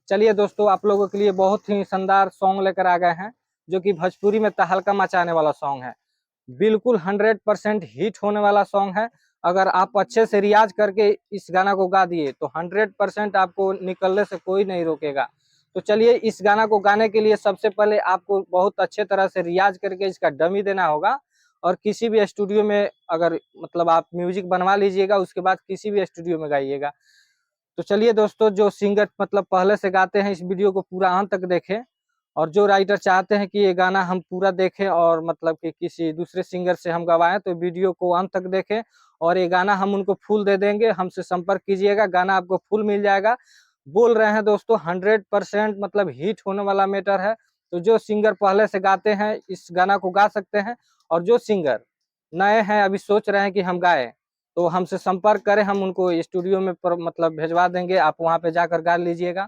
चलिए दोस्तों, आप लोगों के लिए बहुत ही शानदार सॉन्ग लेकर आ गए हैं, जो कि भोजपुरी में तहलका मचाने वाला सॉन्ग है। बिल्कुल 100% हिट होने वाला सॉन्ग है। अगर आप अच्छे से रियाज करके इस गाना को गा दिए तो 100% आपको निकलने से कोई नहीं रोकेगा। तो चलिए, इस गाना को गाने के लिए सबसे पहले आपको बहुत अच्छे तरह से रियाज करके इसका डमी देना होगा। और किसी भी स्टूडियो में अगर मतलब आप म्यूजिक बनवा लीजिएगा, उसके बाद किसी भी स्टूडियो में गाइएगा। तो चलिए दोस्तों, जो सिंगर मतलब पहले से गाते हैं, इस वीडियो को पूरा अंत तक देखें। और जो राइटर चाहते हैं कि ये गाना हम पूरा देखें और मतलब कि किसी दूसरे सिंगर से हम गवाएं, तो वीडियो को अंत तक देखें। और ये गाना हम उनको फुल दे देंगे, हमसे संपर्क कीजिएगा, गाना आपको फुल मिल जाएगा। बोल रहे हैं दोस्तों, 100% मतलब हिट होने वाला मैटर है। तो जो सिंगर पहले से गाते हैं इस गाना को गा सकते हैं, और जो सिंगर नए हैं अभी सोच रहे हैं कि हम गाएं, तो हमसे संपर्क करें, हम उनको स्टूडियो में मतलब भेजवा देंगे, आप वहां पे जाकर गा लीजिएगा।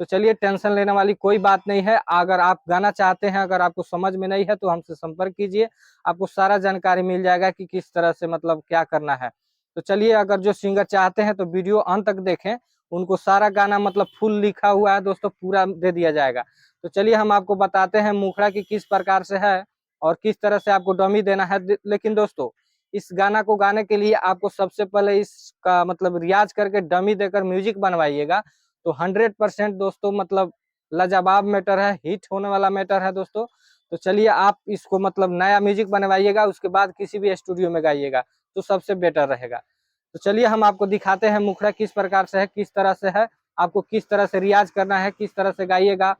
तो चलिए, टेंशन लेने वाली कोई बात नहीं है। अगर आप गाना चाहते हैं, अगर आपको समझ में नहीं है तो हमसे संपर्क कीजिए, आपको सारा जानकारी मिल जाएगा कि किस तरह से मतलब क्या करना है। तो चलिए, अगर जो सिंगर चाहते हैं तो वीडियो अंत तक देखें, उनको सारा गाना मतलब फुल लिखा हुआ है दोस्तों, पूरा दे दिया जाएगा। तो चलिए, हम आपको बताते हैं मुखड़ा की किस प्रकार से है और किस तरह से आपको डमी देना है। लेकिन दोस्तों, इस गाना को गाने के लिए आपको सबसे पहले इसका मतलब रियाज करके डमी देकर म्यूजिक बनवाइएगा। तो 100% दोस्तों मतलब लाजवाब मैटर है, हिट होने वाला मैटर है दोस्तों। तो चलिए, आप इसको मतलब नया म्यूजिक बनवाइएगा, उसके बाद किसी भी स्टूडियो में गाइएगा तो सबसे बेटर रहेगा। तो चलिए, हम आपको दिखाते हैं मुखड़ा किस प्रकार से है, किस तरह से है, आपको किस तरह से रियाज करना है, किस तरह से गाइएगा,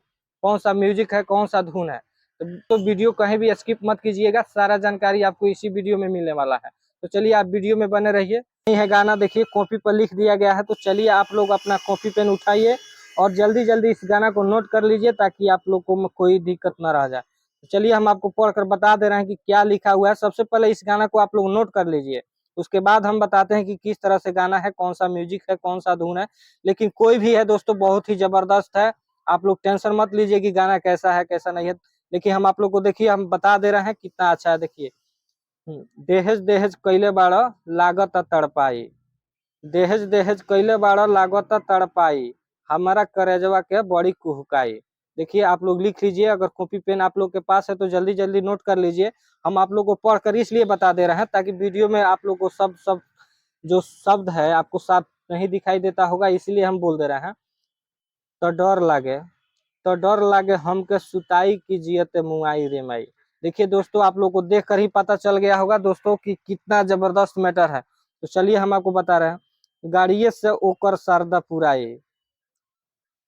कौन सा म्यूजिक है, कौन सा धुन है। तो वीडियो कहीं भी स्किप मत कीजिएगा, सारा जानकारी आपको इसी वीडियो में मिलने वाला है। तो चलिए, आप वीडियो में बने रहिए। नहीं है गाना, देखिए कॉपी पर लिख दिया गया है। तो चलिए, आप लोग अपना कॉपी पेन उठाइए और जल्दी जल्दी इस गाना को नोट कर लीजिए, ताकि आप लोग को कोई दिक्कत ना रह जाए। तो चलिए, हम आपको पढ़कर बता दे रहे हैं कि क्या लिखा हुआ है। सबसे पहले इस गाना को आप लोग नोट कर लीजिए, उसके बाद हम बताते हैं कि किस तरह से गाना है, कौन सा म्यूजिक है, कौन सा धुन है। लेकिन कोई भी है दोस्तों, बहुत ही जबरदस्त है। आप लोग टेंशन मत लीजिए कि गाना कैसा है कैसा नहीं है। देखिए, हम आप लोग को देखिए, हम बता दे रहे हैं कितना अच्छा है। देखिए, देहज देहज कैले बाड़ा लागत तड़पाई, देहज देहज कैले बाड़ा लागत तड़पाई, हमारा करेजवा के बड़ी कुहकाई। देखिए, आप लोग लिख लीजिए, अगर कॉपी पेन आप लोग के पास है तो जल्दी जल्दी नोट कर लीजिए। हम आप लोग को पढ़कर इसलिए बता दे रहे हैं ताकि वीडियो में आप लोग को सब सब जो शब्द है आपको साफ नहीं दिखाई देता होगा, इसलिए हम बोल दे रहे हैं। तो डर लागे, तो डर लागे हमके सुताई की जियते मुआई रे माई। देखिए दोस्तों, आप लोग को देख कर ही पता चल गया होगा दोस्तों कि कितना जबरदस्त मैटर है। तो चलिए, हम आपको बता रहे हैं। गाड़िए से ओकर शारदा पुराई,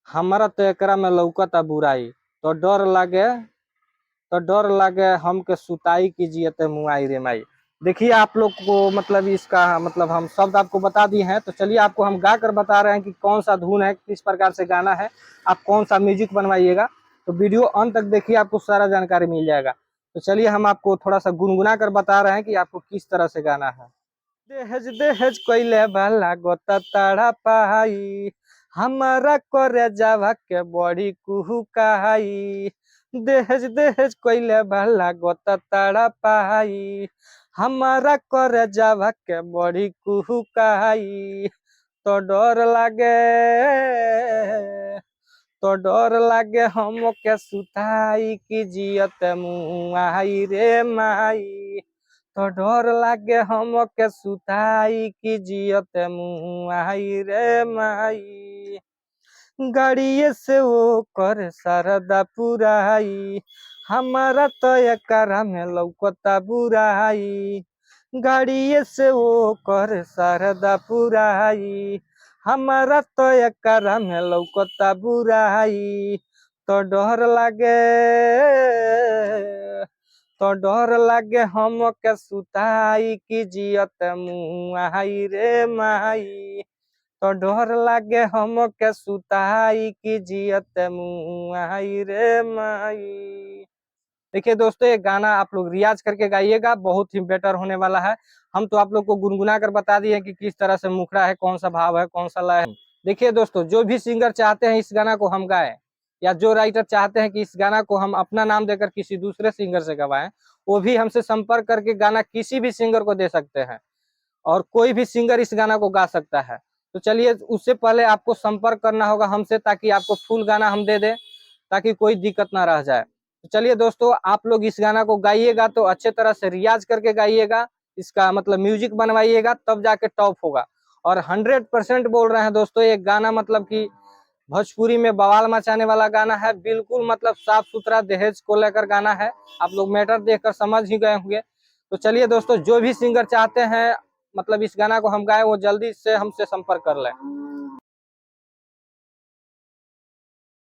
हमारा तो एकरा में लौकता बुराई। तो डर लागे, तो डर लागे हमके सुताई की जियते मुआई रे माई। देखिए, आप लोग को मतलब इसका मतलब हम शब्द आपको बता दिए हैं। तो चलिए, आपको हम गा कर बता रहे हैं कि कौन सा धुन है, किस प्रकार से गाना है, आप कौन सा म्यूजिक बनवाइएगा। तो वीडियो अंत तक देखिए, आपको सारा जानकारी मिल जाएगा। तो चलिए, हम आपको थोड़ा सा गुनगुना कर बता रहे हैं कि आपको किस तरह से गाना है। देहज देहज कोइले बाला गोता ताड़ा पाई, हमारा करे जावा के बड़ी कुहुकाई। देहज देहज कोइले बाला गोता ताड़ा पाई, हमारा करे जावा के बड़ी कुहुकाई। तो डर लागे, तो डर लागे हम के सुताई की जियत मुआई रे माई। तो डर लागे हम के सुताई की जियत मुआई रे माई। गाड़िए से वो कर सरदा पुराई, हमारा तो एकरा में लौकता बुराई। गाड़िए से वो कर सरदा पुराई, हमारा तो एकरा में लौकता बुराई। तो डर लागे, तो डर लागे हम के सुताई की जियत मुआई रे माई। तो डर लागे हम के सुताई की जियत मुआई रे माई। देखिए दोस्तों, ये गाना आप लोग रियाज करके गाइएगा, बहुत ही बेटर होने वाला है। हम तो आप लोग को गुनगुना कर बता दिए कि किस तरह से मुखड़ा है, कौन सा भाव है, कौन सा लय है। देखिए दोस्तों, जो भी सिंगर चाहते हैं इस गाना को हम गाएं, या जो राइटर चाहते हैं कि इस गाना को हम अपना नाम देकर किसी दूसरे सिंगर से गवाएं, वो भी हमसे संपर्क करके गाना किसी भी सिंगर को दे सकते हैं, और कोई भी सिंगर इस गाना को गा सकता है। तो चलिए उससे पहले आपको संपर्क करना होगा हमसे, ताकि आपको फुल गाना हम दे दें, ताकि कोई दिक्कत ना रह जाए। तो चलिए दोस्तों, आप लोग इस गाना को गाइएगा तो अच्छे तरह से रियाज करके गाइएगा, इसका मतलब म्यूजिक बनवाइएगा, तब जाके टॉप होगा। और 100% बोल रहे हैं दोस्तों, ये गाना मतलब कि भोजपुरी में बवाल मचाने वाला गाना है। बिल्कुल मतलब साफ सुथरा दहेज को लेकर गाना है, आप लोग मैटर देखकर समझ ही गए होंगे। तो चलिए दोस्तों, जो भी सिंगर चाहते हैं मतलब इस गाना को हम गाए, वो जल्दी से हमसे संपर्क कर लें।